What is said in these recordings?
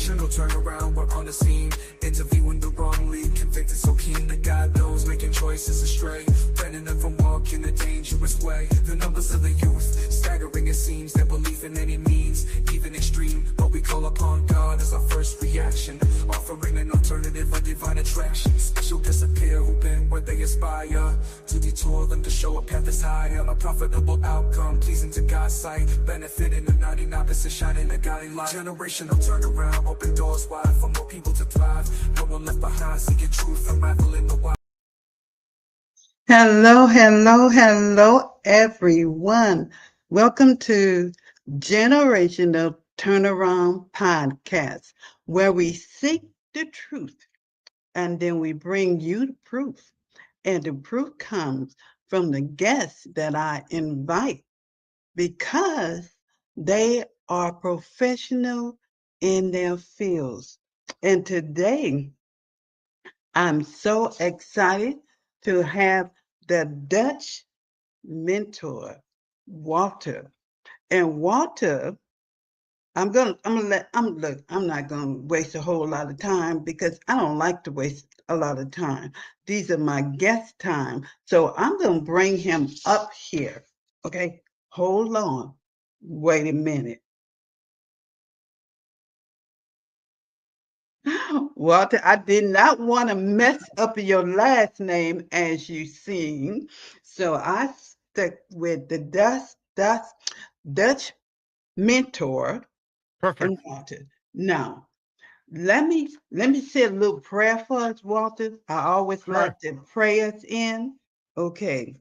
Generational turnaround, we're on the scene. Interviewing the wrong lead, convicted so keen that God knows, making choices astray. Preventing them from walking a dangerous way. The numbers of the youth, staggering it seems. Their belief in any means, even extreme. But we call upon God as our first reaction. Offering an alternative, a divine attraction. Special disappear, hoping where they aspire. To detour them to show a path is higher. A profitable outcome, pleasing to God's sight. Benefiting the 99%, shining a godly light. Generational turnaround, open doors wide for more people to thrive. No one left behind, seeking truth, unraveling the wild. Hello, hello, hello, everyone. Welcome to Generational Turnaround Podcast, where we seek the truth and then we bring you the proof. And the proof comes from the guests that I invite because they are professional in their fields. And today, I'm so excited to have the Dutch mentor, Walter. And Walter, I'm not gonna waste a whole lot of time because I don't like to waste a lot of time. These are my guest time. So I'm gonna bring him up here. Okay, hold on. Wait a minute. Walter, I did not want to mess up your last name as you seen, so I stuck with the Dutch mentor and Perfect. Walter. Now, let me say a little prayer for us, Walter. I always Sure. like to pray us in. Okay,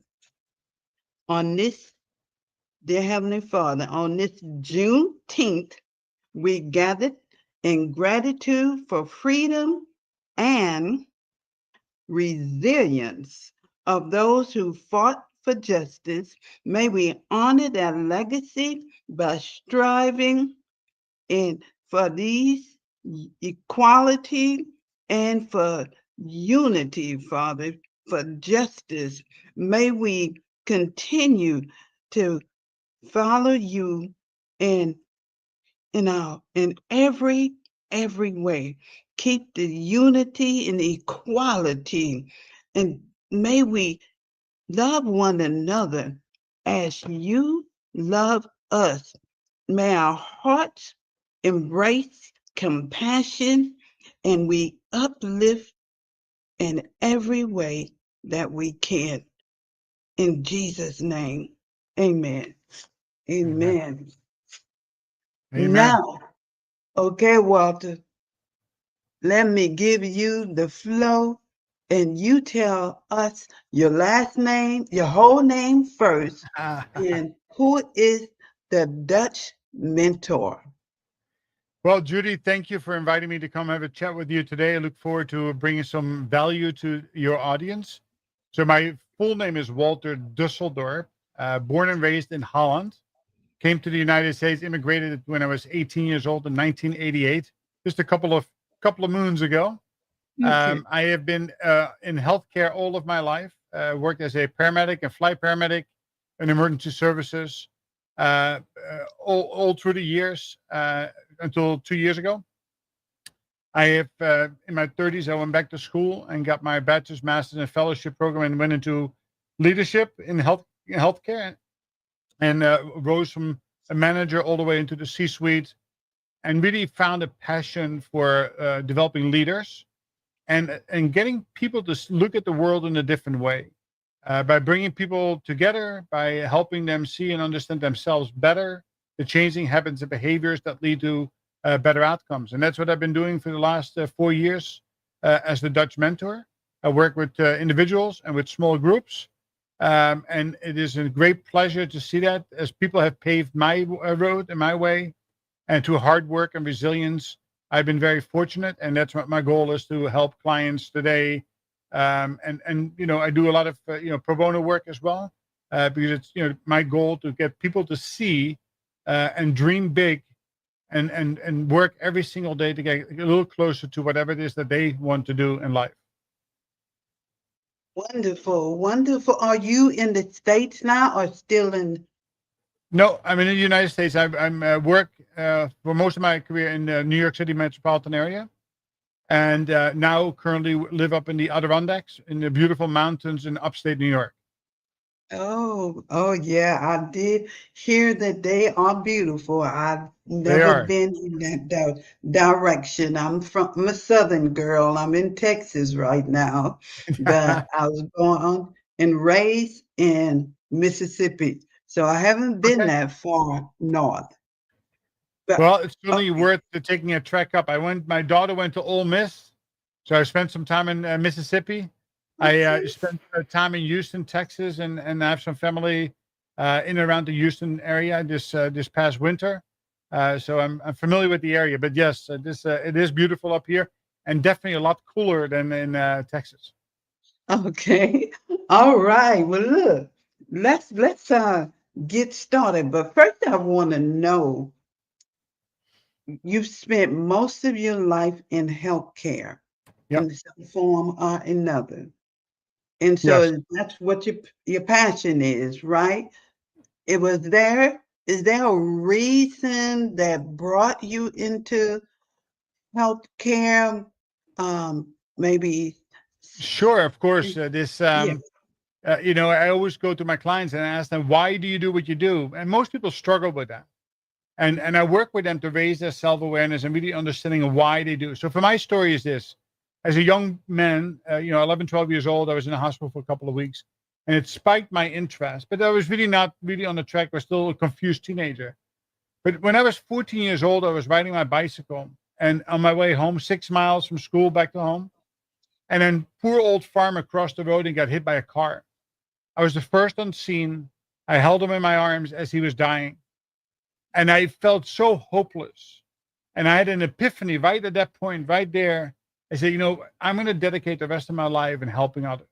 on this, dear Heavenly Father, on this Juneteenth, we gathered in gratitude for freedom and resilience of those who fought for justice. May we honor their legacy by striving for these equality and for unity, Father, for justice. May we continue to follow you in in every way. Keep the unity and equality, and may we love one another as you love us. May our hearts embrace compassion, and we uplift in every way that we can. In Jesus' name, amen. Amen. Amen. Amen. Now, okay, Walter, let me give you the flow and you tell us your last name, your whole name first, and who is the Dutch mentor. Well, Judy, thank you for inviting me to come have a chat with you today. I look forward to bringing some value to your audience. So my full name is Walter Dusseldorp, born and raised in Holland. Came to the United States, immigrated when I was 18 years old in 1988, just a couple of moons ago. Okay. I have been in healthcare all of my life. Worked as a paramedic and flight paramedic in emergency services all through the years until 2 years ago. I have in my 30s. I went back to school and got my bachelor's, master's, and fellowship program, and went into leadership in healthcare, and rose from a manager all the way into the C-suite, and really found a passion for developing leaders and getting people to look at the world in a different way, by bringing people together, by helping them see and understand themselves better, the changing habits and behaviors that lead to better outcomes. And that's what I've been doing for the last 4 years as the Dutch mentor. I work with individuals and with small groups. And it is a great pleasure to see that as people have paved my road and my way, and through hard work and resilience, I've been very fortunate, and that's what my goal is, to help clients today. And I do a lot of pro bono work as well, because it's my goal to get people to see and dream big, and work every single day to get a little closer to whatever it is that they want to do in life. Wonderful, wonderful. Are you in the States now or still in? No, I'm in the United States. I'm work for most of my career in the New York City metropolitan area, and now currently live up in the Adirondacks in the beautiful mountains in upstate New York. Oh, yeah, I did hear that they are beautiful. I've They never are. been in that direction. I'm a Southern girl. I'm in Texas right now, but I was born and raised in Mississippi, so I haven't been Okay. that far north. But Well, it's certainly okay, worth taking a trek up. My daughter went to Ole Miss, so I spent some time in Mississippi. I okay. spent time in Houston, Texas, and I have some family in and around the Houston area this past winter. So I'm familiar with the area. But yes, it is beautiful up here, and definitely a lot cooler than in Texas. Okay. All right. Well, look, let's get started. But first, I want to know, you've spent most of your life in healthcare Yep. in some form or another. And Yes. so that's what your passion is, right? Is there a reason that brought you into healthcare? Maybe, Sure. Of course. yeah. I always go to my clients and ask them, why do you do what you do? And most people struggle with that. And I work with them to raise their self-awareness and really understanding of why they do. So for my story is this: as a young man, 11, 12 years old, I was in the hospital for a couple of weeks, and it spiked my interest. But I was really not really on the track. I was still a confused teenager. But when I was 14 years old, I was riding my bicycle, and on my way home, 6 miles from school back to home, and then poor old farmer crossed the road and got hit by a car. I was the first on scene. I held him in my arms as he was dying. And I felt so hopeless. And I had an epiphany right at that point, right there. I said, I'm going to dedicate the rest of my life in helping others.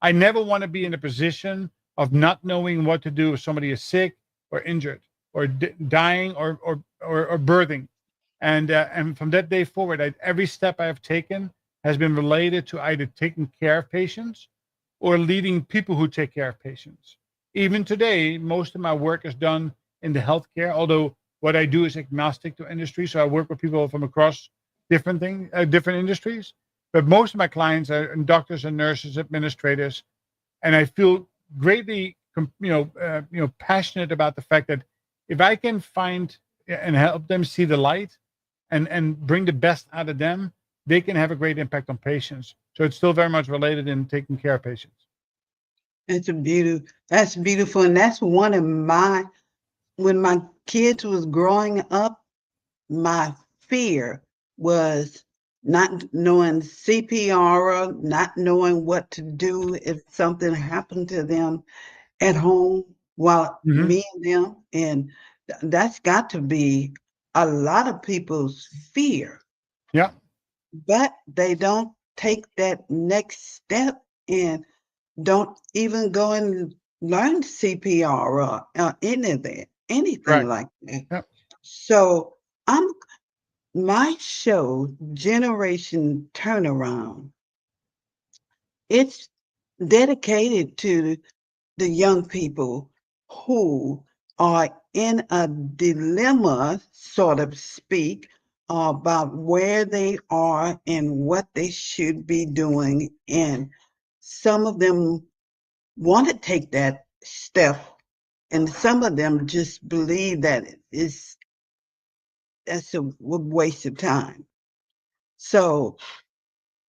I never want to be in a position of not knowing what to do if somebody is sick or injured or dying or birthing. And from that day forward, every step I have taken has been related to either taking care of patients or leading people who take care of patients. Even today, most of my work is done in the healthcare, although what I do is agnostic to industry. So I work with people from across different industries. But most of my clients are doctors and nurses, administrators, and I feel greatly, passionate about the fact that if I can find and help them see the light and bring the best out of them, they can have a great impact on patients. So it's still very much related in taking care of patients. That's beautiful. And that's one of when my kids was growing up, my fear was not knowing CPR, not knowing what to do if something happened to them at home while Hmm. me and them. And that's got to be a lot of people's fear, Yeah. but they don't take that next step and don't even go and learn CPR or anything Right. like that. Yeah. So I'm my show, Generation Turnaround, it's dedicated to the young people who are in a dilemma, sort of speak, about where they are and what they should be doing. And some of them want to take that step, and some of them just believe that that's a waste of time. So,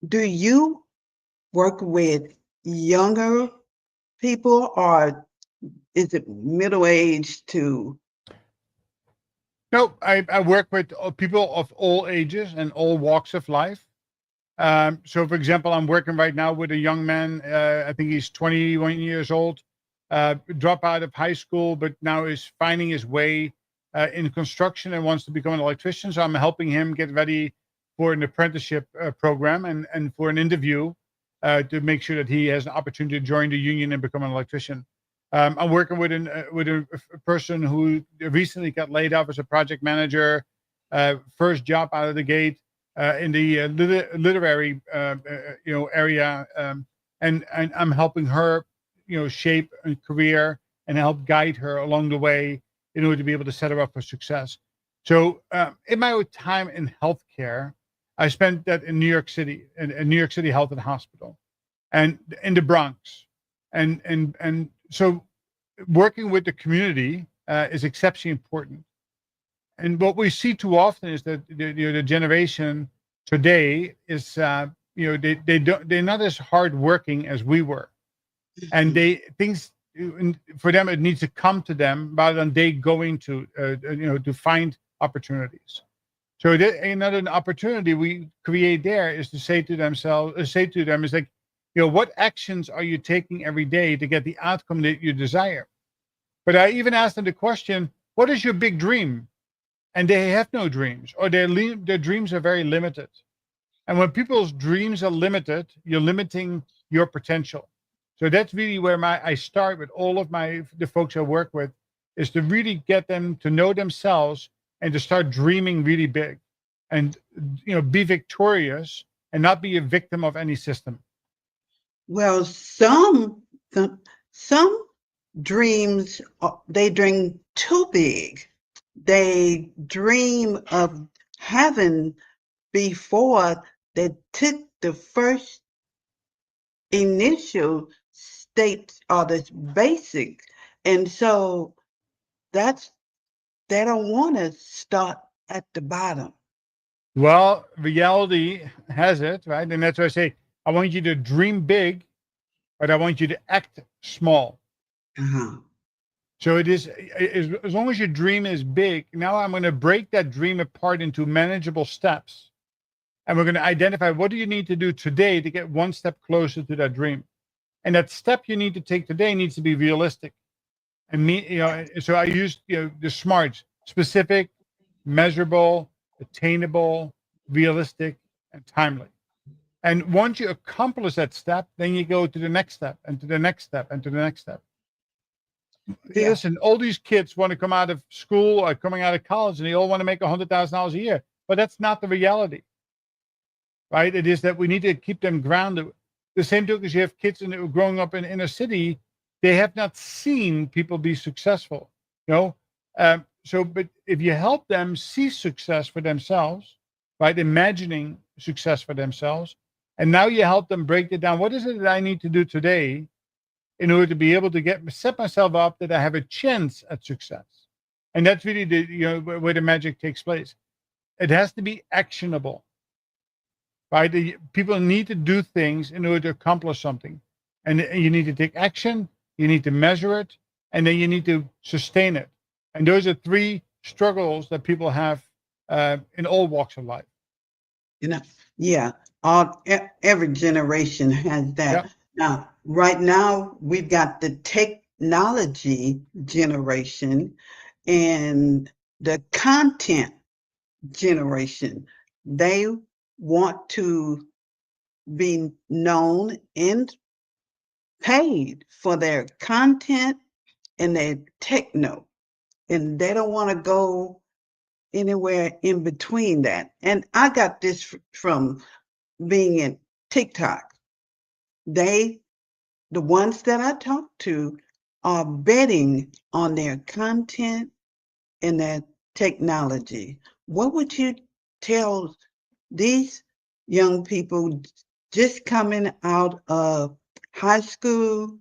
do you work with younger people, or is it middle aged to? No, I work with people of all ages and all walks of life. So, for example, I'm working right now with a young man. I think he's 21 years old, drop out of high school, but now is finding his way in construction and wants to become an electrician. So I'm helping him get ready for an apprenticeship program and for an interview to make sure that he has an opportunity to join the union and become an electrician. I'm working with a person who recently got laid off as a project manager, first job out of the gate in the literary area, and I'm helping her shape a career and help guide her along the way in order to be able to set her up for success. So in my time in healthcare, I spent that in New York City, in New York City Health and Hospital, and in the Bronx, and so working with the community is exceptionally important. And what we see too often is that the generation today is they're not as hardworking as we were, and they things for them it needs to come to them rather than they going to to find opportunities. So another opportunity we create there is to say to themselves, say to them is like, what actions are you taking every day to get the outcome that you desire? But I even asked them the question, what is your big dream? And they have no dreams, or their dreams are very limited. And when people's dreams are limited, you're limiting your potential. So that's really where I start with all of the folks I work with, is to really get them to know themselves and to start dreaming really big, and be victorious and not be a victim of any system. Well, some dreams they dream too big. They dream of heaven before they took the first initial state or the basic, and so that's they don't want to start at the bottom. Well, reality has it, right? And that's why I say, I want you to dream big, but I want you to act small. Uh-huh. So it is, as long as your dream is big, now I'm going to break that dream apart into manageable steps. And we're going to identify, what do you need to do today to get one step closer to that dream? And that step you need to take today needs to be realistic. And so I used, the smarts: specific, measurable, attainable, realistic, and timely. And once you accomplish that step, then you go to the next step and to the next step and to the next step. Yeah. Listen, all these kids want to come out of school or coming out of college, and they all want to make $100,000 a year. But that's not the reality, right? It is that we need to keep them grounded. The same token, as you have kids growing up in inner city, they have not seen people be successful, but if you help them see success for themselves, right, imagining success for themselves, and now you help them break it down. What is it that I need to do today in order to be able to set myself up that I have a chance at success? And that's really where the magic takes place. It has to be actionable, right? People need to do things in order to accomplish something, and you need to take action. You need to measure it, and then you need to sustain it. And those are three struggles that people have in all walks of life. Yeah, every generation has that. Yep. Now, right now, we've got the technology generation and the content generation. They want to be known and paid for their content and their techno, and they don't want to go anywhere in between that. And I got this from being in TikTok. The ones that I talk to are betting on their content and their technology. What would you tell these young people just coming out of high school,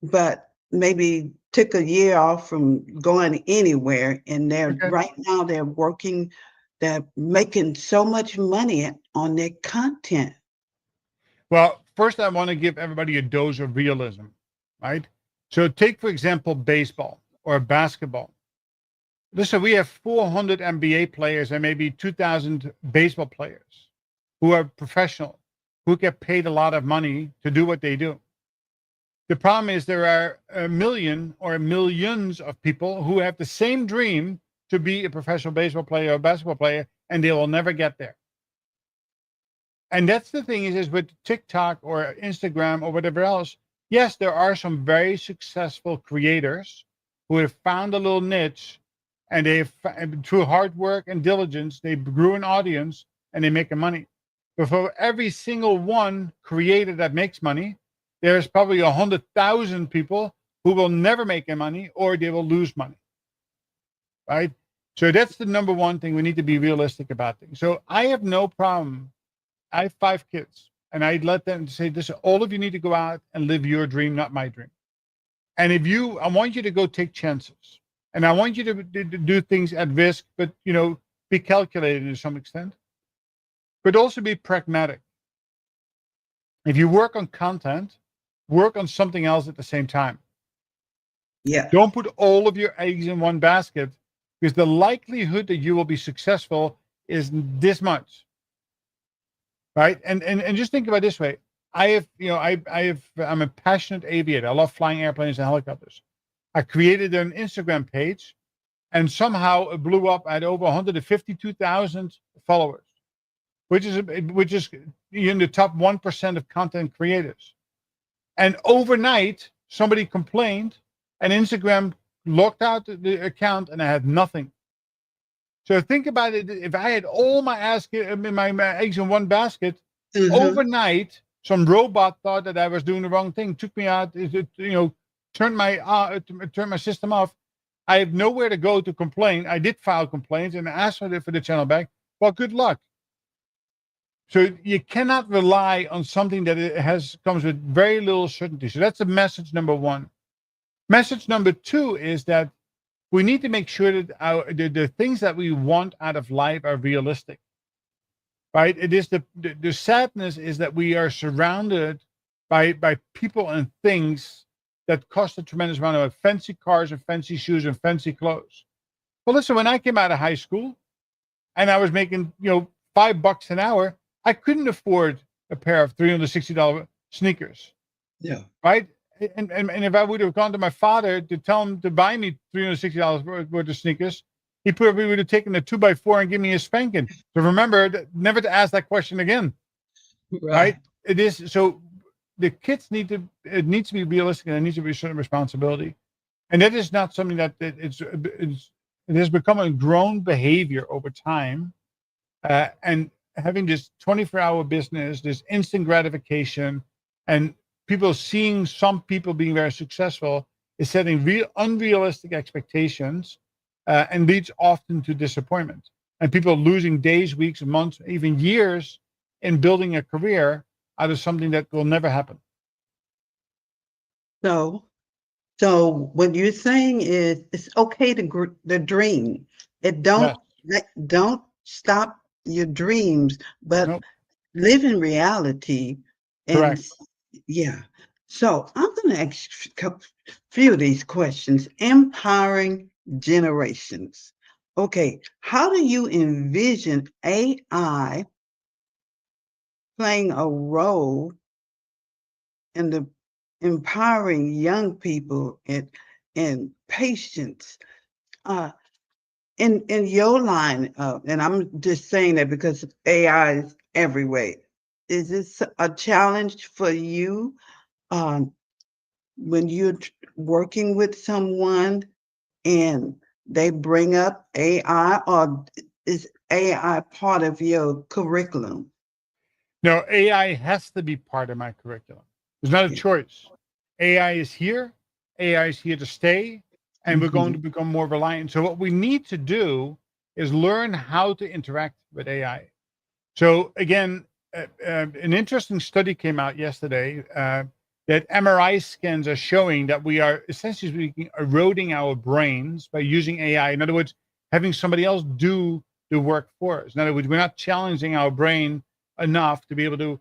but maybe took a year off from going anywhere, and right now they're working, they're making so much money on their content? Well, first I want to give everybody a dose of realism, right? So take, for example, baseball or basketball. Listen, we have 400 NBA players and maybe 2,000 baseball players who are professional, who get paid a lot of money to do what they do. The problem is there are a million or millions of people who have the same dream to be a professional baseball player or basketball player, and they will never get there. And that's the thing is with TikTok or Instagram or whatever else, yes, there are some very successful creators who have found a little niche, and through hard work and diligence, they grew an audience and they make money. But for every single one creator that makes money, there's probably 100,000 people who will never make any money, or they will lose money, right? So that's the number one thing. We need to be realistic about things. So I have no problem. I have 5 kids, and I let them say, this, all of you need to go out and live your dream, not my dream. And I want you to go take chances, and I want you to do things at risk, but, be calculated to some extent, but also be pragmatic. If you work on content, work on something else at the same time. Yeah. Don't put all of your eggs in one basket, because the likelihood that you will be successful is this much. Right. And just think about it this way. I'm a passionate aviator. I love flying airplanes and helicopters. I created an Instagram page, and somehow it blew up at over 152,000 followers, which is in the top 1% of content creators. And overnight, somebody complained, and Instagram locked out the account, and I had nothing. So think about it. If I had all my eggs in one basket, overnight, some robot thought that I was doing the wrong thing, took me out, turned my system off. I have nowhere to go to complain. I did file complaints and asked for the channel back. Well, good luck. So you cannot rely on something that comes with very little certainty. So that's the message number one. Message number two is that we need to make sure that the things that we want out of life are realistic. Right? It is the sadness is that we are surrounded by people and things that cost a tremendous amount of fancy cars and fancy shoes and fancy clothes. Well, listen, when I came out of high school and I was making, $5 an hour, I couldn't afford a pair of $360 sneakers. Yeah. Right? And if I would have gone to my father to tell him to buy me $360 worth of sneakers, he probably would have taken a 2x4 and given me a spanking. So remember never to ask that question again. Right? It is so. The kids it needs to be realistic, and it needs to be a certain responsibility, and that is not something that it has become a grown behavior over time, and having this 24-hour business, this instant gratification, and people seeing some people being very successful is setting unrealistic expectations, and leads often to disappointment, and people losing days, weeks, months, even years in building a career out of something that will never happen. So what you're saying is it's okay to dream. Don't stop your dreams, but live in reality. And correct. Yeah. So I'm going to ask a few of these questions. Empowering generations. Okay. How do you envision AI playing a role in the empowering young people and patience in your line of, and I'm just saying that because AI is everywhere. Is this a challenge for you when you're working with someone and they bring up AI, or is AI part of your curriculum? No, AI has to be part of my curriculum. There's not a choice. AI is here. AI is here to stay, and we're going to become more reliant. So what we need to do is learn how to interact with AI. So again, an interesting study came out yesterday that MRI scans are showing that we are essentially speaking eroding our brains by using AI. In other words, having somebody else do the work for us. In other words, we're not challenging our brain enough to be able to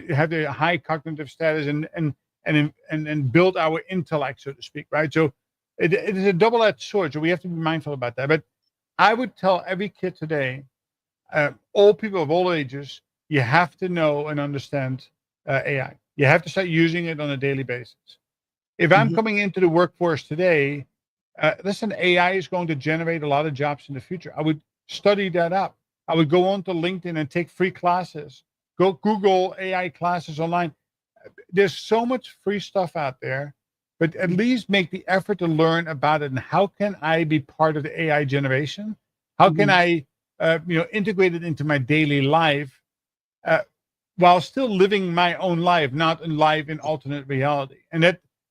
have the high cognitive status and build our intellect, so to speak, right? So it is a double-edged sword, so we have to be mindful about that. But I would tell every kid today, all people of all ages, you have to know and understand AI. You have to start using it on a daily basis. If I'm coming into the workforce today, listen, AI is going to generate a lot of jobs in the future. I would study that up. I would go on to LinkedIn and take free classes. Go Google AI classes online. There's so much free stuff out there, but at least make the effort to learn about it. And how can I be part of the AI generation? How can I, integrate it into my daily life while still living my own life, not in life in alternate reality? And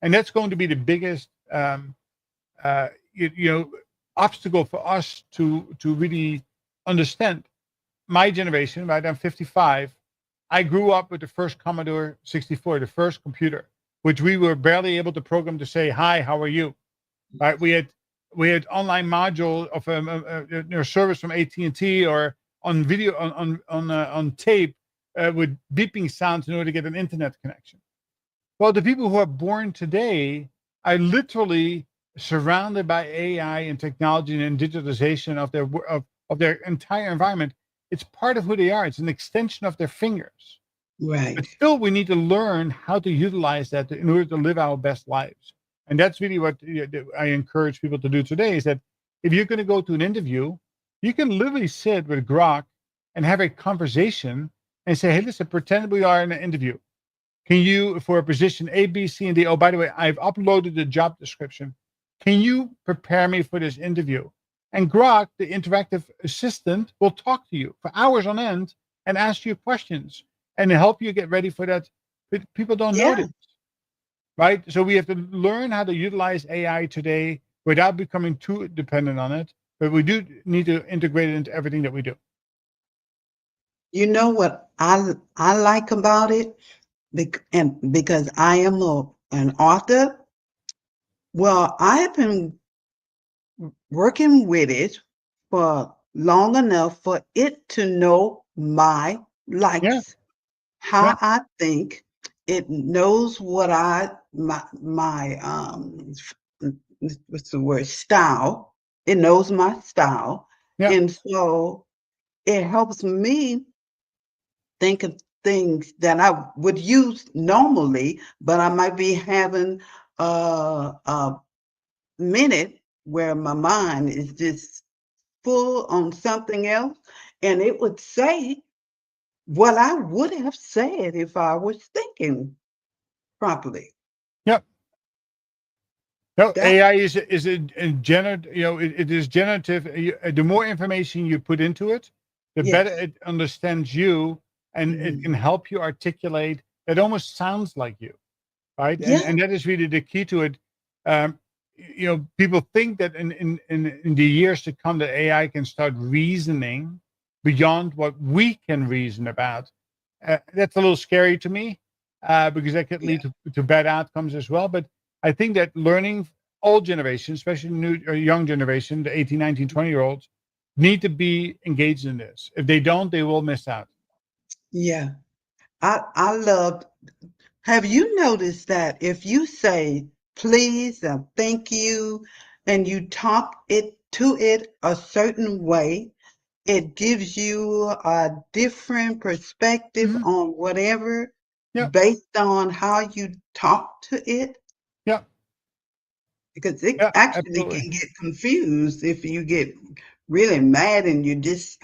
that's going to be the biggest, obstacle for us to really understand. My generation, right? I'm 55. I grew up with the first Commodore 64, the first computer, which we were barely able to program to say, "Hi, how are you?" Right? We had online module of service from AT&T, or on video on tape, with beeping sounds in order to get an internet connection. Well, the people who are born today are literally surrounded by AI and technology and digitalization of their entire environment. It's part of who they are. It's an extension of their fingers. Right. But still, we need to learn how to utilize that in order to live our best lives. And that's really what I encourage people to do today, is that if you're going to go to an interview, you can literally sit with Grok and have a conversation and say, "Hey, listen, pretend we are in an interview. Can you, for a position A, B, C, and D, oh, by the way, I've uploaded the job description. Can you prepare me for this interview?" And Grok, the interactive assistant, will talk to you for hours on end and ask you questions and help you get ready for that. But people don't know Yeah. this, right? So we have to learn how to utilize AI today without becoming too dependent on it. But we do need to integrate it into everything that we do. You know what I like about it, and because I am an author. Well, I have been working with it for long enough for it to know my Yeah, likes, yeah, how I think. It knows what my what's the word, style. It knows my style, yeah. and so it helps me think of things that I would use normally, but I might be having a minute where my mind is just full on something else, and it would say what I would have said if I was thinking properly. Yeah. No, That AI is a generative. It is generative. The more information you put into it, the better yes. it understands you, and it Mhm. can help you articulate. It almost sounds like you, right? And Yeah, and that is really the key to it. Um, People think that in the years to come, that AI can start reasoning beyond what we can reason about. That's a little scary to me, because that could yeah, lead to bad outcomes as well. But I think that learning, old generation, especially new or young generation, the 18, 19, 20-year-olds, need to be engaged in this. If they don't, they will miss out. yeah. I love. Have you noticed that if you say please or thank you, and you talk it to it a certain way, it gives you a different perspective Mhm. on whatever Yeah, based on how you talk to it? yeah, Because it yeah, actually absolutely. can get confused if you get really mad and you just,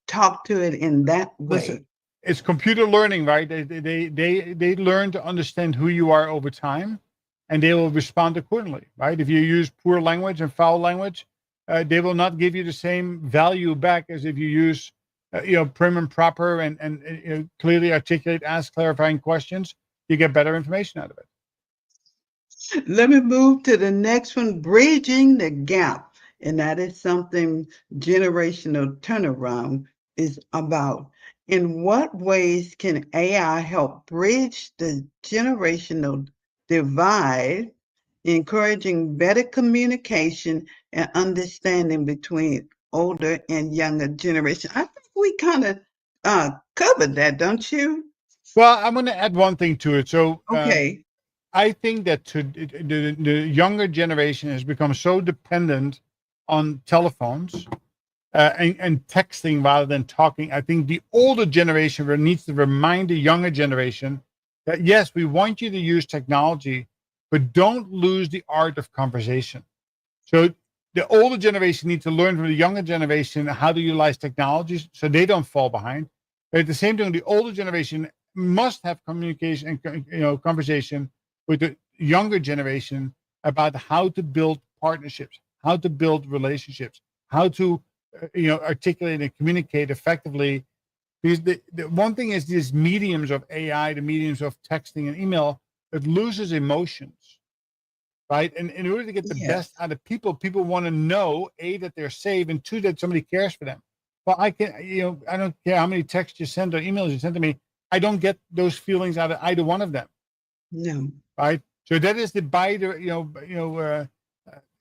talk to it in that Listen, way. it's computer learning, right? They learn to understand who you are over time, and they will respond accordingly, right? If you use poor language and foul language, they will not give you the same value back as if you use, prim and proper, and clearly articulate, ask clarifying questions. You get better information out of it. Let me move to the next one, bridging the gap. And that is something generational turnaround is about. In what ways can AI help bridge the generational divide, encouraging better communication and understanding between older and younger generation? I think we kind of covered that, don't you? Well, I'm going to add one thing to it. So, Okay. I think that the younger generation has become so dependent on telephones, and texting rather than talking. I think the older generation needs to remind the younger generation that yes, we want you to use technology, but don't lose the art of conversation. So the older generation needs to learn from the younger generation how to utilize technologies so they don't fall behind. But at the same time, the older generation must have communication and conversation with the younger generation about how to build partnerships, how to build relationships, how to articulate and communicate effectively. Because the one thing is these mediums of AI, the mediums of texting and email, it loses emotions. right? And in order to get the best Yes. out of people, people want to know, A, that they're safe, and two, that somebody cares for them. Well, I don't care how many texts you send or emails you send to me. I don't get those feelings out of either one of them, No. right? So that is the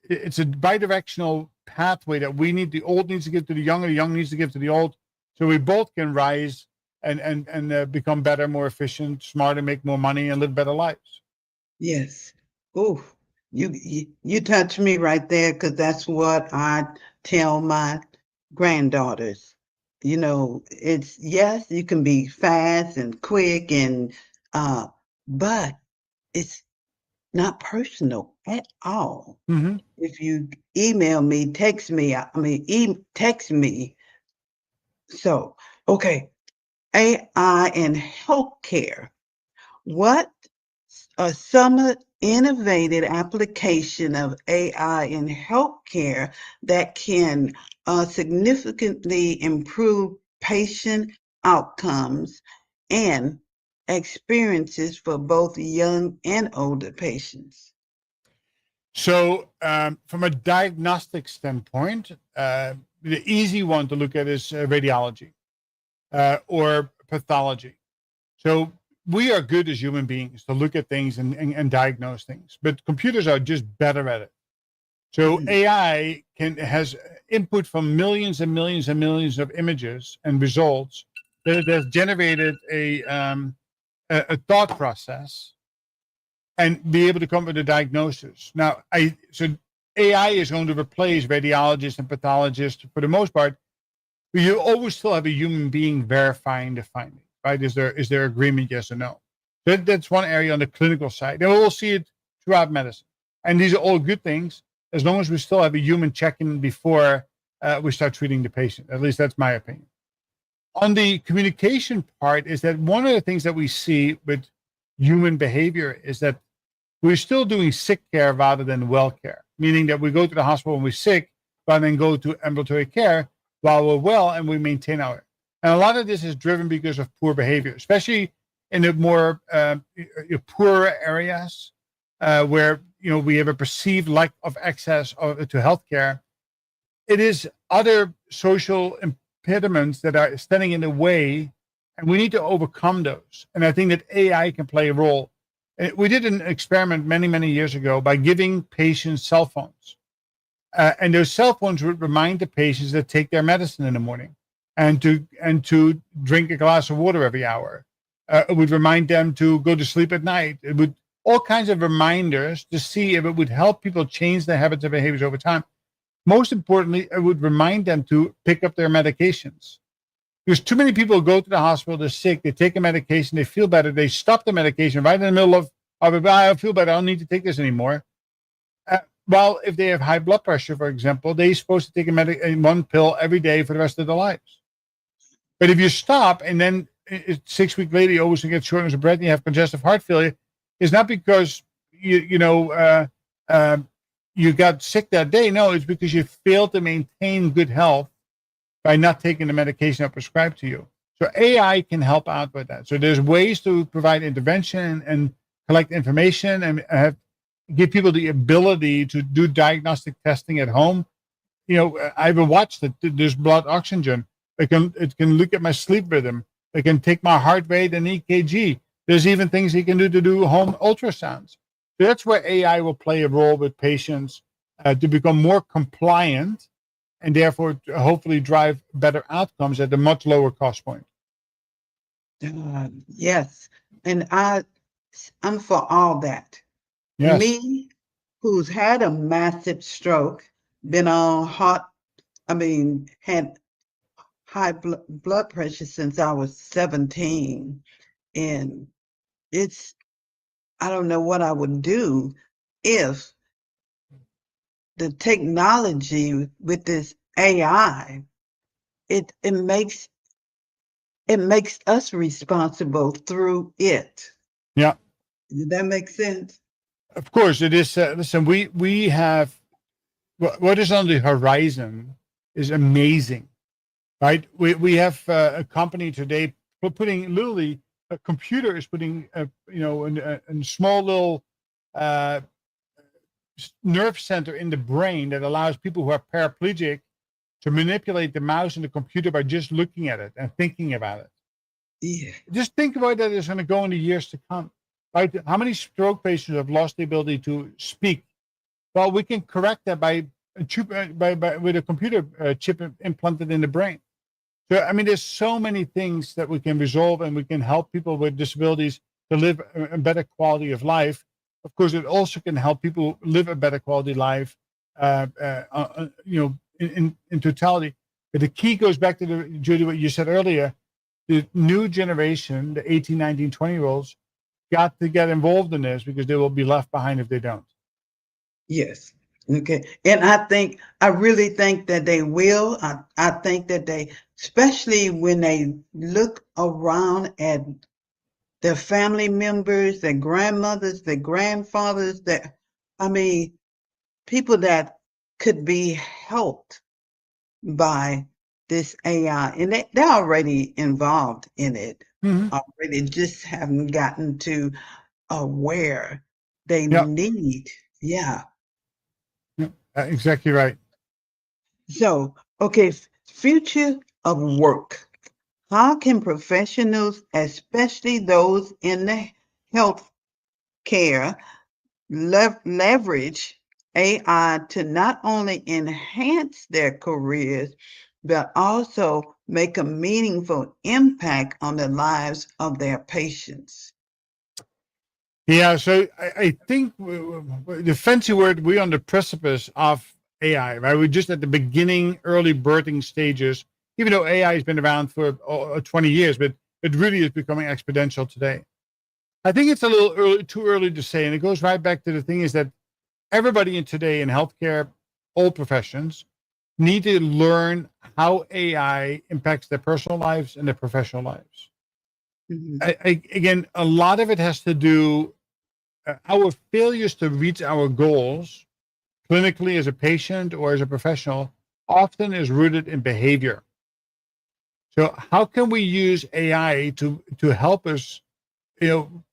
it's a bidirectional pathway that we need. The old needs to give to the young, and the young needs to give to the old, so we both can rise and become better, more efficient, smarter, make more money, and live better lives. Yes. Oh, you touch me right there, because that's what I tell my granddaughters. It's, yes, you can be fast and quick but it's not personal at all. Mm-hmm. If you email me, text me, text me. So, okay, AI in healthcare. What are some innovative application of AI in healthcare that can significantly improve patient outcomes and experiences for both young and older patients? So, from a diagnostic standpoint, the easy one to look at is radiology or pathology. So, we are good as human beings to look at things and diagnose things, but computers are just better at it. So, Mhm. AI has input from millions and millions and millions of images and results that has generated a thought process and be able to come with a diagnosis. Now, so AI is going to replace radiologists and pathologists for the most part, but you always still have a human being verifying the finding, right? Is there agreement, yes or no? That's one area on the clinical side. And we'll see it throughout medicine. And these are all good things as long as we still have a human check-in before we start treating the patient. At least that's my opinion. On the communication part is that one of the things that we see with human behavior is that we're still doing sick care rather than well care, meaning that we go to the hospital when we're sick rather than go to ambulatory care while we're well and we maintain our. And a lot of this is driven because of poor behavior, especially in the more poorer areas where we have a perceived lack of access to healthcare. It is other social impediments that are standing in the way, and we need to overcome those. And I think that AI can play a role. We did an experiment many, many years ago by giving patients cell phones. And those cell phones would remind the patients to take their medicine in the morning and to drink a glass of water every hour. It would remind them to go to sleep at night. It would all kinds of reminders to see if it would help people change their habits and behaviors over time. Most importantly, it would remind them to pick up their medications. Because too many people go to the hospital, they're sick, they take a medication, they feel better, they stop the medication right in the middle of I feel better, I don't need to take this anymore. Well, if they have high blood pressure, for example, they're supposed to take one pill every day for the rest of their lives. But if you stop and then 6 weeks later you always get shortness of breath and you have congestive heart failure, it's not because you got sick that day. No, it's because you failed to maintain good health by not taking the medication that's prescribed to you. So AI can help out with that. So there's ways to provide intervention and collect information and give people the ability to do diagnostic testing at home. I have watched it. There's blood oxygen. It can look at my sleep rhythm. It can take my heart rate and EKG. There's even things you can do to do home ultrasounds. So that's where AI will play a role with patients to become more compliant and therefore hopefully drive better outcomes at a much lower cost point. Yes, and I'm for all that. Yes. Me, who's had a massive stroke, been on had high blood pressure since I was 17, and I don't know what I would do if the technology with this AI, it makes us responsible through it. Yeah. Did that make sense? Of course, it is. Listen, we have what is on the horizon is amazing, right? We have a company today putting literally a computer is putting in small little nerve center in the brain that allows people who are paraplegic to manipulate the mouse and the computer by just looking at it and thinking about it. Yeah. Just think about that it's going to go in the years to come. Right? How many stroke patients have lost the ability to speak? Well, we can correct that by with a computer chip implanted in the brain. So, I mean, there's so many things that we can resolve, and we can help people with disabilities to live a better quality of life. Of course, it also can help people live a better quality life, in totality. But the key goes back to Judy, what you said earlier. The new generation, the 18, 19, 20-year-olds, got to get involved in this because they will be left behind if they don't. Yes. Okay. And I really think that they will. I think that they, especially when they look around at their family members, their grandmothers, their grandfathers, people that could be helped by this AI. And they're already involved in it, already, just haven't gotten to where they need. Yeah. Exactly right. So, okay, future of work. How can professionals, especially those in the health care, leverage AI to not only enhance their careers, but also make a meaningful impact on the lives of their patients? Yeah, so I think the fancy word, we're on the precipice of AI, right? We're just at the beginning, early birthing stages, even though AI has been around for 20 years, but it really is becoming exponential today. I think it's a little too early to say, and it goes right back to the thing is that everybody today in healthcare, all professions, need to learn how AI impacts their personal lives and their professional lives. Again, a lot of it has to do our failures to reach our goals clinically as a patient or as a professional often is rooted in behavior. So how can we use AI to help us,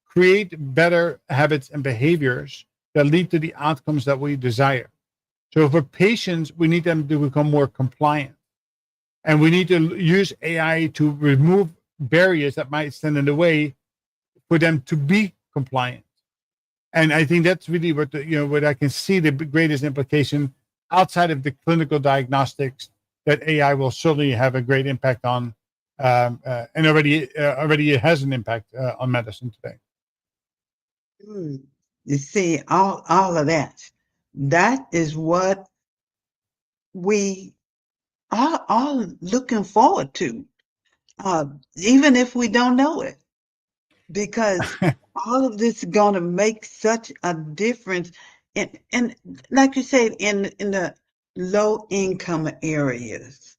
create better habits and behaviors that lead to the outcomes that we desire? So for patients, we need them to become more compliant. And we need to use AI to remove barriers that might stand in the way for them to be compliant. And I think that's really what I can see the greatest implication outside of the clinical diagnostics that AI will certainly have a great impact on, and already it has an impact on medicine today. You see, all of that. That is what we are all looking forward to, even if we don't know it, because all of this is going to make such a difference. And like you said, in the low income areas,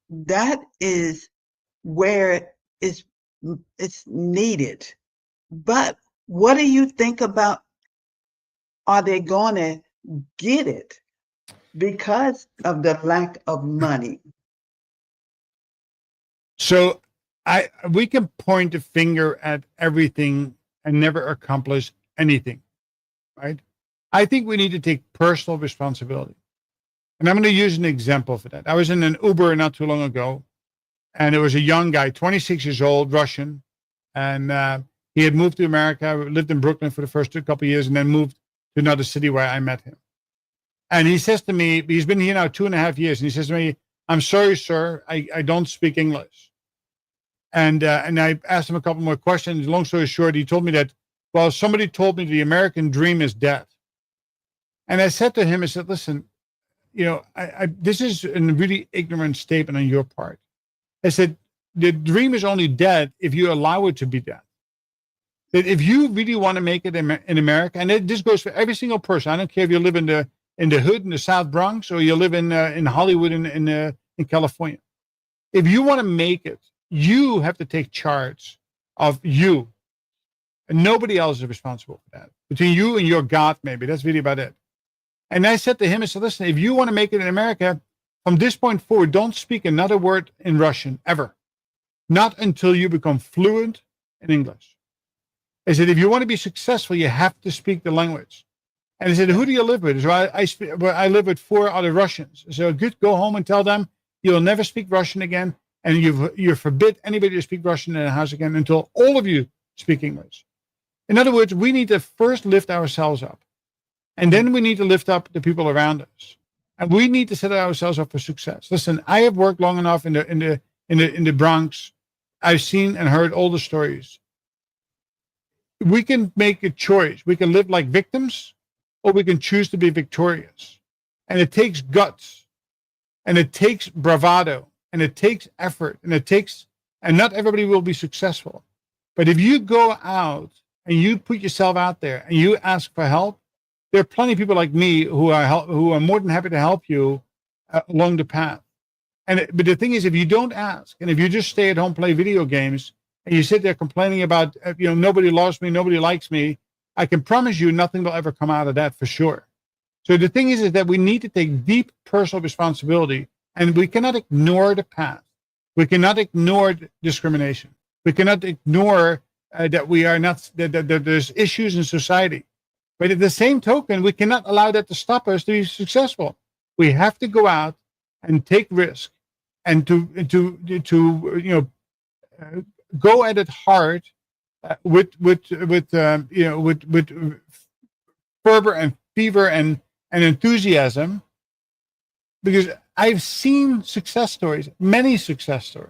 that is where it's needed. But what do you think about, are they going to get it because of the lack of money? So we can point a finger at everything and never accomplish anything, right? I think we need to take personal responsibility. And I'm going to use an example for that. I was in an Uber not too long ago, and there was a young guy, 26 years old, Russian, and he had moved to America, lived in Brooklyn for the first couple of years, and then moved to another city where I met him. And he says to me, he's been here now 2.5 years, and he says to me, "I'm sorry, sir, I don't speak English." And I asked him a couple more questions. Long story short, he told me that, well, somebody told me the American dream is dead. And I said to him, I said, listen, this is a really ignorant statement on your part. I said, the dream is only dead if you allow it to be dead. That if you really want to make it in America, and this goes for every single person. I don't care if you live in the hood in the South Bronx or you live in Hollywood in California. If you want to make it, you have to take charge of you, and nobody else is responsible for that. Between you and your God, maybe that's really about it. And I said to him, I said, listen, if you want to make it in America, from this point forward, don't speak another word in Russian ever, not until you become fluent in English. I said, if you want to be successful, you have to speak the language. And I said, who do you live with? So I live with 4 other Russians. So good, go home and tell them you'll never speak Russian again. And you forbid anybody to speak Russian in the house again until all of you speak English. In other words, we need to first lift ourselves up. And then we need to lift up the people around us. And we need to set ourselves up for success. Listen, I have worked long enough in the Bronx. I've seen and heard all the stories. We can make a choice. We can live like victims, or we can choose to be victorious. And it takes guts, and it takes bravado, and it takes effort, and not everybody will be successful. But if you go out and you put yourself out there and you ask for help, there are plenty of people like me who are more than happy to help you along the path. But the thing is, if you don't ask, and if you just stay at home, play video games, and you sit there complaining about, nobody loves me, nobody likes me, I can promise you nothing will ever come out of that for sure. So the thing is that we need to take deep personal responsibility, and we cannot ignore the past. We cannot ignore discrimination. We cannot ignore that we are not, that there's issues in society. But at the same token, we cannot allow that to stop us to be successful. We have to go out and take risk, and to go at it hard with fervor and fever and enthusiasm, because I've seen success stories, many success stories,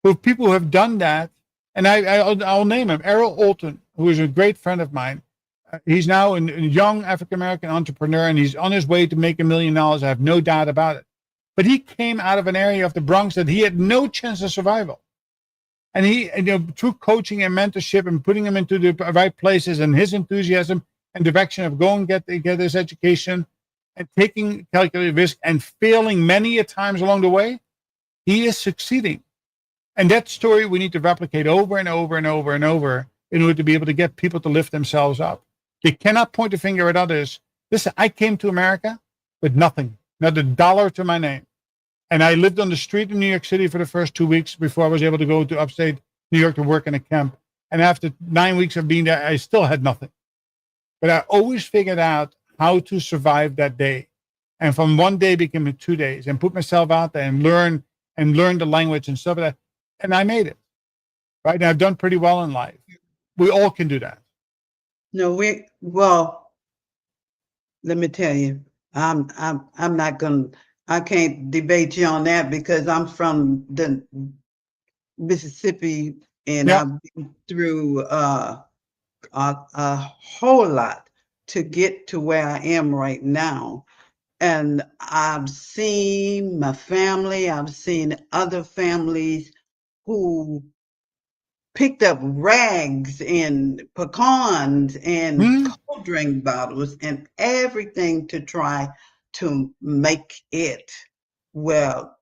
of people who have done that, and I'll name him, Errol Alton, who is a great friend of mine. He's now a young African-American entrepreneur, and he's on his way to make $1 million. I have no doubt about it. But he came out of an area of the Bronx that he had no chance of survival. And he, through coaching and mentorship and putting him into the right places, and his enthusiasm and direction of going get his education and taking calculated risk and failing many a times along the way, he is succeeding. And that story we need to replicate over and over and over and over in order to be able to get people to lift themselves up. They cannot point a finger at others. Listen, I came to America with nothing, not a dollar to my name. And I lived on the street in New York City for the first 2 weeks before I was able to go to upstate New York to work in a camp. And after 9 weeks of being there, I still had nothing. But I always figured out how to survive that day. And from one day became 2 days, and put myself out there and learn the language and stuff like that. And I made it. Right? And I've done pretty well in life. We all can do that. No, well, let me tell you, I'm not gonna, I can't debate you on that, because I'm from the Mississippi, and Yeah. I've been through a whole lot to get to where I am right now. And I've seen my family, I've seen other families who picked up rags and pecans and cold drink bottles and everything to try to make it, well,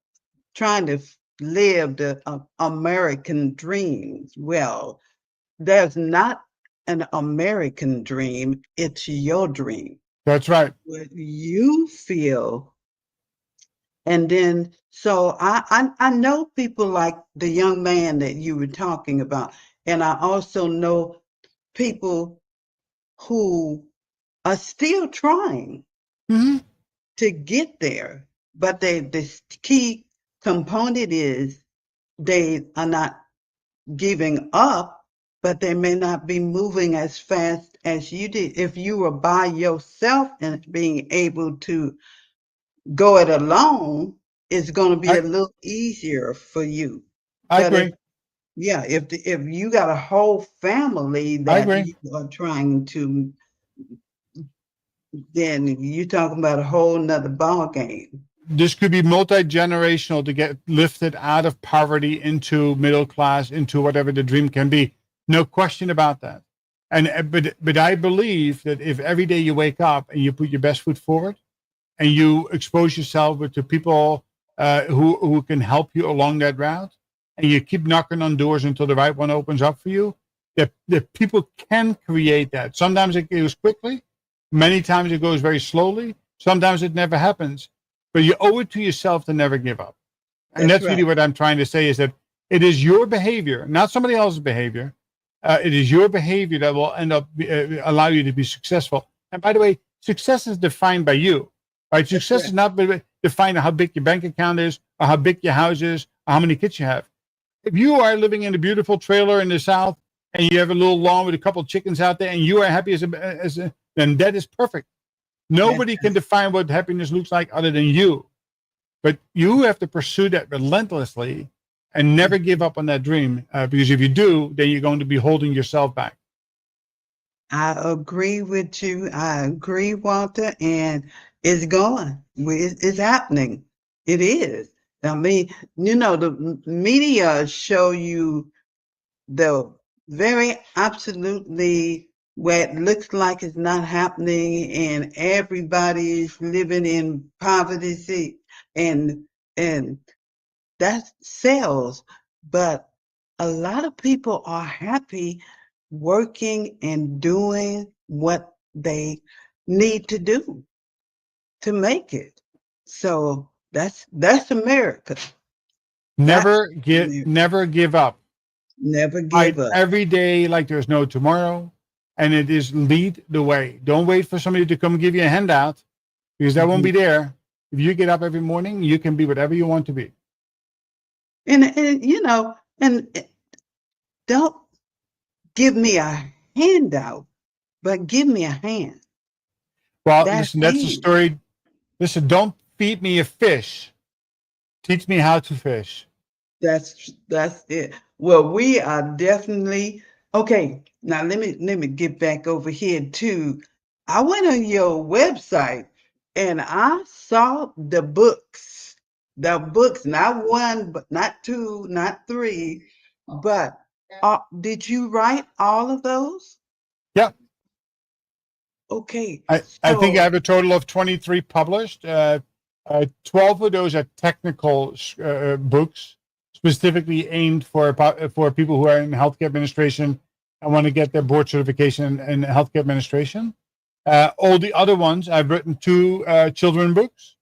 trying to live the American dream. Well, there's not an American dream, it's your dream. That's right. What you feel. And then, so I know people like the young man that you were talking about. And I also know people who are still trying to get there. But the key component is they are not giving up, but they may not be moving as fast as you did. If you were by yourself and being able to go it alone, it's going to be a little easier for you. I agree. If you got a whole family that you are trying to, then you're talking about a whole nother ball game. This could be multi-generational to get lifted out of poverty into middle class, into whatever the dream can be. No question about that. But I believe that if every day you wake up and you put your best foot forward, and you expose yourself to people who can help you along that route, and you keep knocking on doors until the right one opens up for you, that people can create that. Sometimes it goes quickly. Many times it goes very slowly. Sometimes it never happens. But you owe it to yourself to never give up. And that's really what I'm trying to say, is that it is your behavior, not somebody else's behavior. It is your behavior that will end up allow you to be successful. And by the way, success is defined by you. Right? Success right. is not defined on how big your bank account is, or how big your house is, or how many kids you have. If you are living in a beautiful trailer in the South and you have a little lawn with a couple of chickens out there and you are happy then that is perfect. Nobody can define what happiness looks like other than you. But you have to pursue that relentlessly and never give up on that dream. Because if you do, then you're going to be holding yourself back. I agree with you. I agree, Walter, and it's going. It's happening. It is. I mean, the media show you the very absolutely where it looks like it's not happening and everybody's living in poverty and that sells. But a lot of people are happy working and doing what they need to do to make it. So that's America. Never America. never give up. Never Fight give up. every day like there's no tomorrow. And it is lead the way. Don't wait for somebody to come give you a handout, because that won't be there. If you get up every morning, you can be whatever you want to be. And don't give me a handout, but give me a hand. Well, That's listen, that's the it. story. Listen, don't feed me a fish. Teach me how to fish. That's it. Well, we are definitely okay. Now let me get back over here too. I went on your website and I saw the books. The books, not one, but not two, not three, but did you write all of those? Yeah. Okay, I think I so have a total of 23 published. 12 of those are technical books, specifically aimed for people who are in healthcare administration and want to get their board certification in healthcare administration. All the other ones, I've written 2 children books,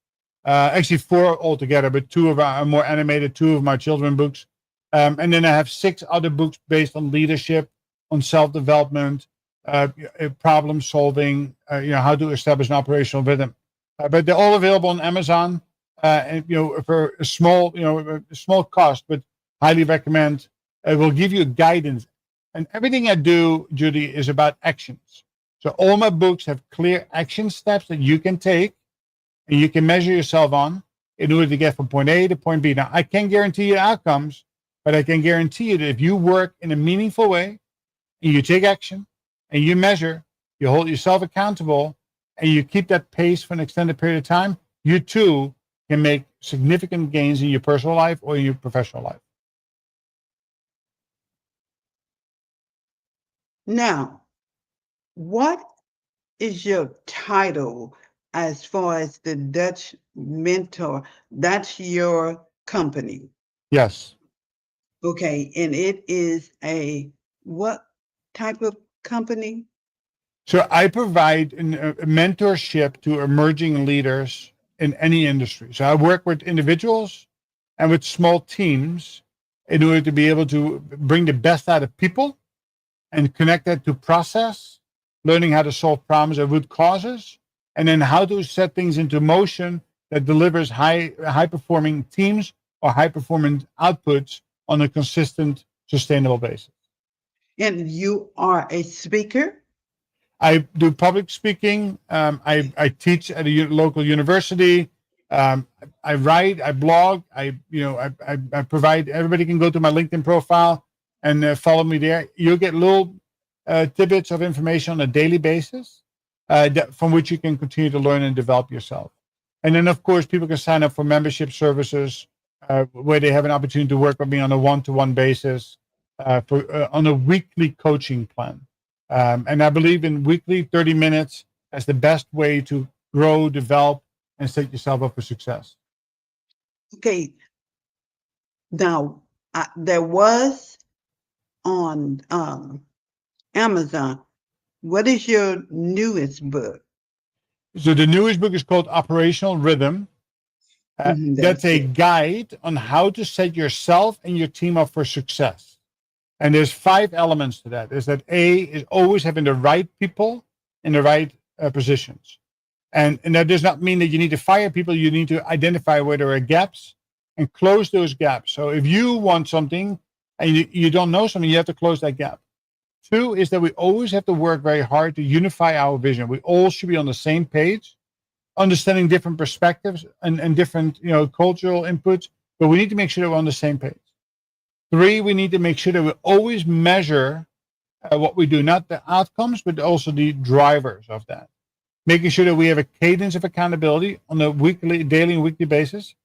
actually 4 altogether, but 2 of are more animated, 2 of my children books. And then I have 6 other books based on leadership, on self-development, problem solving, how to establish an operational rhythm. But they're all available on Amazon, and for a small cost, but highly recommend. It will give you guidance, and everything I do, Judy, is about actions. So all my books have clear action steps that you can take, and you can measure yourself on in order to get from point A to point B. Now, I can't guarantee you outcomes, but I can guarantee you that if you work in a meaningful way, and you take action, and you measure, you hold yourself accountable, and you keep that pace for an extended period of time, you too can make significant gains in your personal life or in your professional life. now what is your title as far as the Dutch Mentor? That's your company. Yes. Okay, and it is a what type of company? So I provide a mentorship to emerging leaders in any industry. So I work with individuals and with small teams in order to be able to bring the best out of people and connect that to process, learning how to solve problems at root causes, and then how to set things into motion that delivers high performing teams or high performing outputs on a consistent, sustainable basis. And you are a speaker? I do public speaking. I teach at a local university. I write. I blog. I provide. Everybody can go to my LinkedIn profile and follow me there. You'll get little tidbits of information on a daily basis from which you can continue to learn and develop yourself. And then, of course, people can sign up for membership services where they have an opportunity to work with me on a one-to-one basis on a weekly coaching plan. And I believe in weekly 30 minutes as the best way to grow, develop, and set yourself up for success. Okay. Now, there was on Amazon. What is your newest book? So the newest book is called Operational Rhythm. That's a guide on how to set yourself and your team up for success. And there's 5 elements to that. Is that A is always having the right people in the right positions. And that does not mean that you need to fire people. You need to identify where there are gaps and close those gaps. So if you want something and you don't know something, you have to close that gap. 2 is that we always have to work very hard to unify our vision. We all should be on the same page, understanding different perspectives and different, cultural inputs, but we need to make sure that we're on the same page. 3, we need to make sure that we always measure what we do, not the outcomes, but also the drivers of that. Making sure that we have a cadence of accountability on a daily and weekly basis.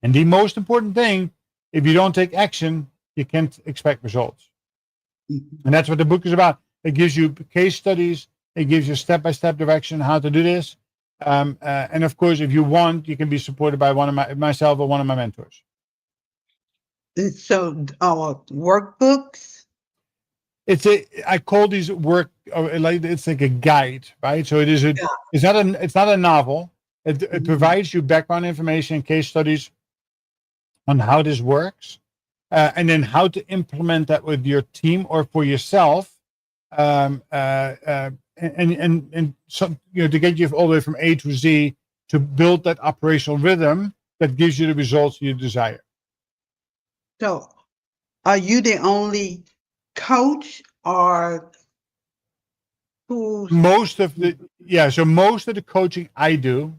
And the most important thing, if you don't take action, you can't expect results. Mhm. And that's what the book is about. It gives you case studies. It gives you step-by-step direction how to do this. And of course, if you want, you can be supported by myself or one of my mentors. So, workbooks. I call these it's like a guide, right? So Yeah. it's not a novel. It provides you background information, case studies on how this works, and then how to implement that with your team or for yourself, and so, to get you all the way from A to Z to build that operational rhythm that gives you the results you desire. So, are you the only coach or who's Most of the coaching I do,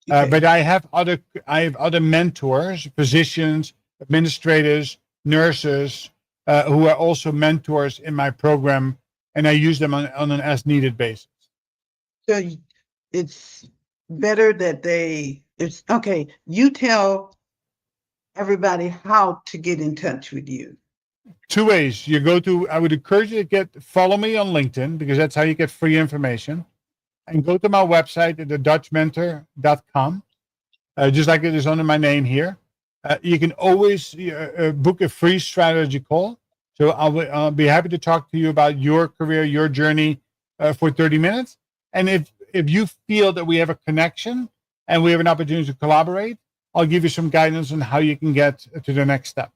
okay. but I have other mentors, physicians, administrators, nurses, who are also mentors in my program, and I use them on an as needed basis. So it's better that it's okay. You tell everybody how to get in touch with you. 2 ways. I would encourage you to follow me on LinkedIn, because that's how you get free information. And go to my website at thedutchmentor.com, just like it is under my name here. You can always book a free strategy call. So I'll be happy to talk to you about your career, your journey, for 30 minutes. And if you feel that we have a connection and we have an opportunity to collaborate, I'll give you some guidance on how you can get to the next step.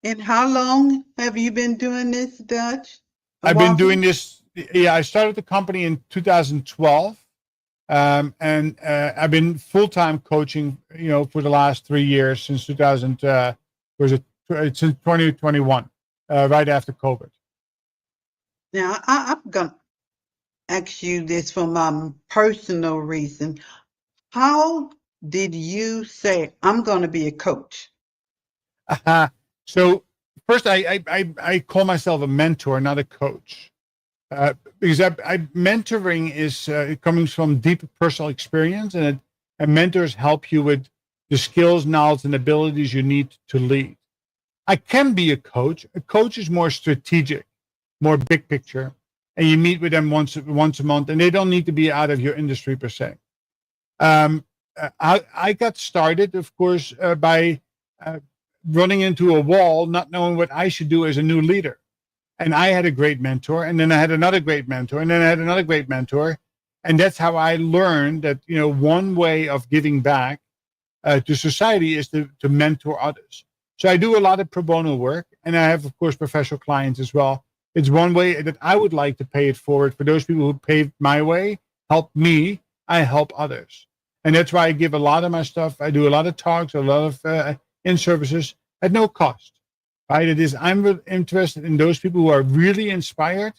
And how long have you been doing this, Dutch? I've been doing this. Yeah, I started the company in 2012, and I've been full-time coaching, for the last 3 years since 2021, right after COVID. Now, I'm going to ask you this for my personal reason. How did you say, I'm going to be a coach? So first, I call myself a mentor, not a coach, because mentoring is coming from deep personal experience, and mentors help you with the skills, knowledge, and abilities you need to lead. I can be a coach. A coach is more strategic, more big picture, and you meet with them once a month, and they don't need to be out of your industry per se. I got started, of course, by running into a wall, not knowing what I should do as a new leader. And I had a great mentor, and then I had another great mentor, and then I had another great mentor. And that's how I learned that, one way of giving back to society is to mentor others. So I do a lot of pro bono work, and I have, of course, professional clients as well. It's one way that I would like to pay it forward for those people who paved my way, help me, I help others. And that's why I give a lot of my stuff. I do a lot of talks, a lot of in-services at no cost, right? I'm interested in those people who are really inspired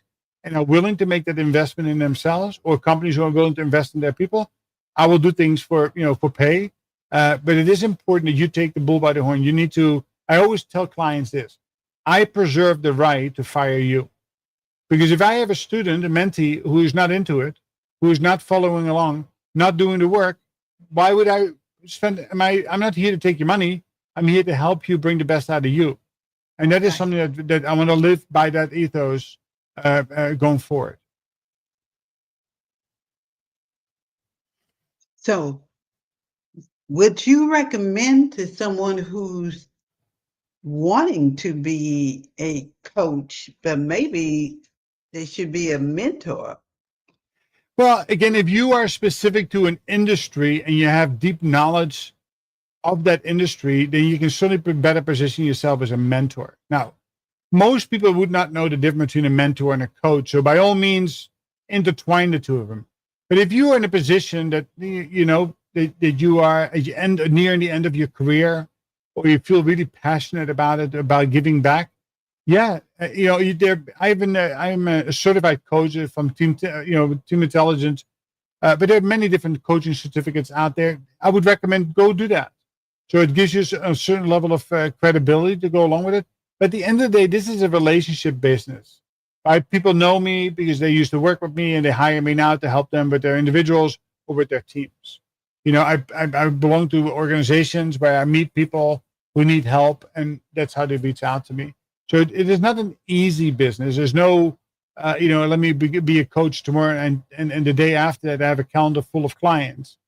and are willing to make that investment in themselves, or companies who are willing to invest in their people. I will do things for pay, but it is important that you take the bull by the horn. I always tell clients this: I preserve the right to fire you, because if I have a student, a mentee, who is not into it, who is not following along, not doing the work, why would I I'm not here to take your money. I'm here to help you bring the best out of you. And that is something that I want to live by, that ethos going forward. So, would you recommend to someone who's wanting to be a coach, but maybe they should be a mentor? Well, again, if you are specific to an industry and you have deep knowledge of that industry, then you can certainly better position yourself as a mentor. Now, most people would not know the difference between a mentor and a coach. So by all means, intertwine the two of them. But if you are in a position that that you are at the end, near the end of your career, or you feel really passionate about it, about giving back, yeah, I'm a certified coach from Team Intelligence, but there are many different coaching certificates out there. I would recommend go do that. So it gives you a certain level of credibility to go along with it. But at the end of the day, this is a relationship business. Right? People know me because they used to work with me and they hire me now to help them with their individuals or with their teams. I belong to organizations where I meet people who need help, and that's how they reach out to me. So it is not an easy business. There's no, let me be a coach tomorrow and the day after that I have a calendar full of clients.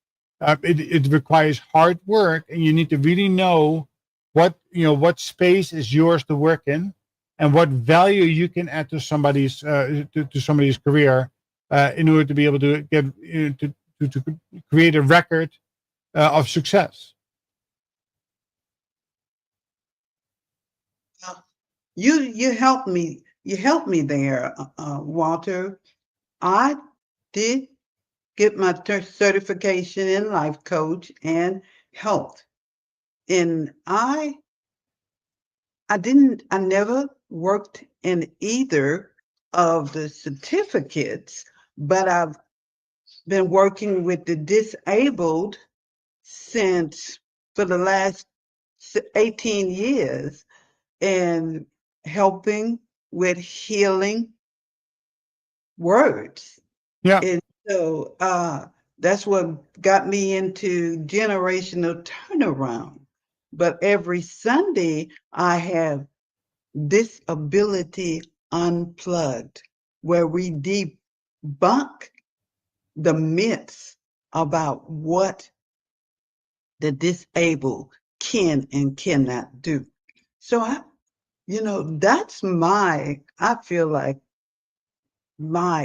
It requires hard work, and you need to really know what space is yours to work in, and what value you can add to somebody's career in order to be able to get to create a record of success. You helped me. You helped me there, Walter. I did get my certification in life coach and health, and I never worked in either of the certificates, but I've been working with the disabled for the last 18 years, and helping with healing words. Yeah. And so that's what got me into generational turnaround. But every Sunday, I have Disability Unplugged, where we debunk the myths about what the disabled can and cannot do. So that's I feel like my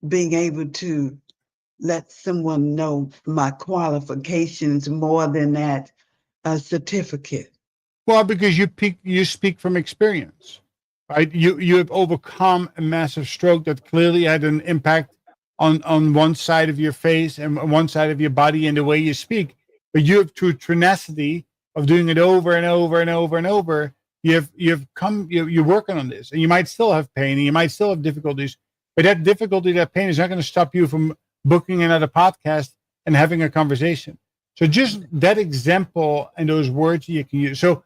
being able to let someone know my qualifications more than that certificate. Well, because you speak from experience, right? You have overcome a massive stroke that clearly had an impact on one side of your face and one side of your body and the way you speak. But you have, through tenacity of doing it over and over and over and over, you're working on this, and you might still have pain and you might still have difficulties, but that pain is not going to stop you from booking another podcast and having a conversation. So just that example and those words you can use. So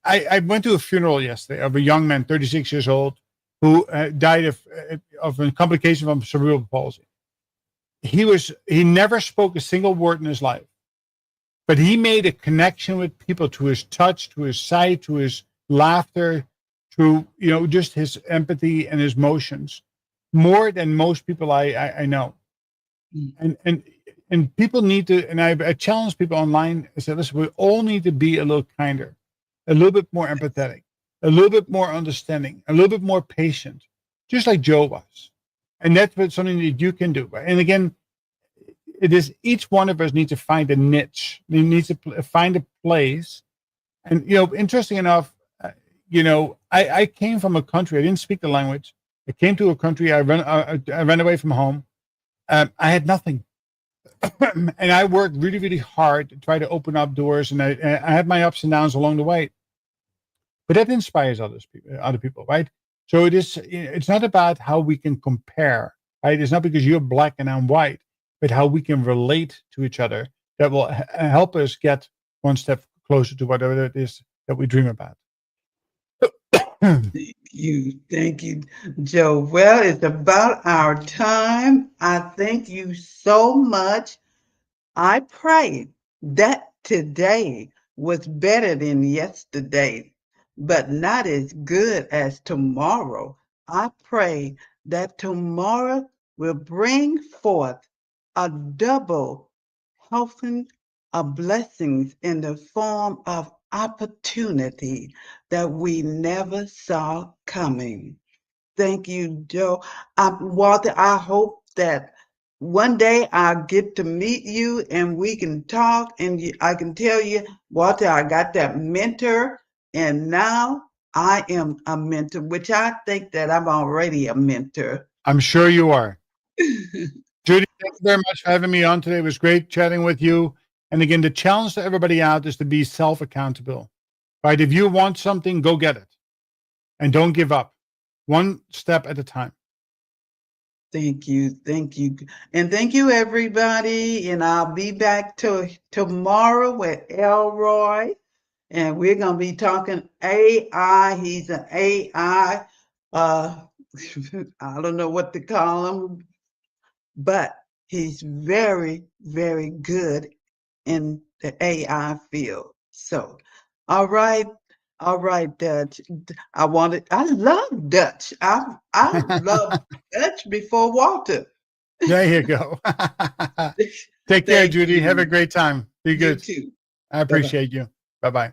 I went to a funeral yesterday of a young man, 36 years old, who died of a complication from cerebral palsy. He never spoke a single word in his life, but he made a connection with people through his touch, to his sight, to his laughter, through just his empathy and his motions, more than most people I know. And people need to, and I challenge people online. I said, listen, we all need to be a little kinder, a little bit more empathetic, a little bit more understanding, a little bit more patient, just like Joe was. And that's something that you can do. And again, it is each one of us needs to find a niche. He needs to find a place. And, interesting enough, I came from a country, I didn't speak the language. I came to a country, I ran away from home. I had nothing. And I worked really, really hard to try to open up doors, and I had my ups and downs along the way. But that inspires other people, right? So it's not about how we can compare, right? It's not because you're black and I'm white, but how we can relate to each other that will help us get one step closer to whatever it is that we dream about. Thank you, Joe. Well, it's about our time. I thank you so much. I pray that today was better than yesterday, but not as good as tomorrow. I pray that tomorrow will bring forth a double helping of blessings in the form of opportunity that we never saw coming. Thank you, Joe. Walter, I hope that one day I'll get to meet you and we can talk, and I can tell you, Walter, I got that mentor, and now I am a mentor, which I think that I'm already a mentor. I'm sure you are. Judy, thank you very much for having me on today. It was great chatting with you. And again, the challenge to everybody out is to be self-accountable, right? If you want something, go get it and don't give up, one step at a time. Thank you. Thank you. And thank you, everybody. And I'll be back tomorrow with Elroy. And we're going to be talking AI. He's an AI. I don't know what to call him, but he's very, very good in the AI field. So, all right. All right, Dutch. I love Dutch. I love Dutch before Walter. There you go. Take care, Thank Judy. you. Have a great time. Be good. You too. I appreciate you. Bye-bye.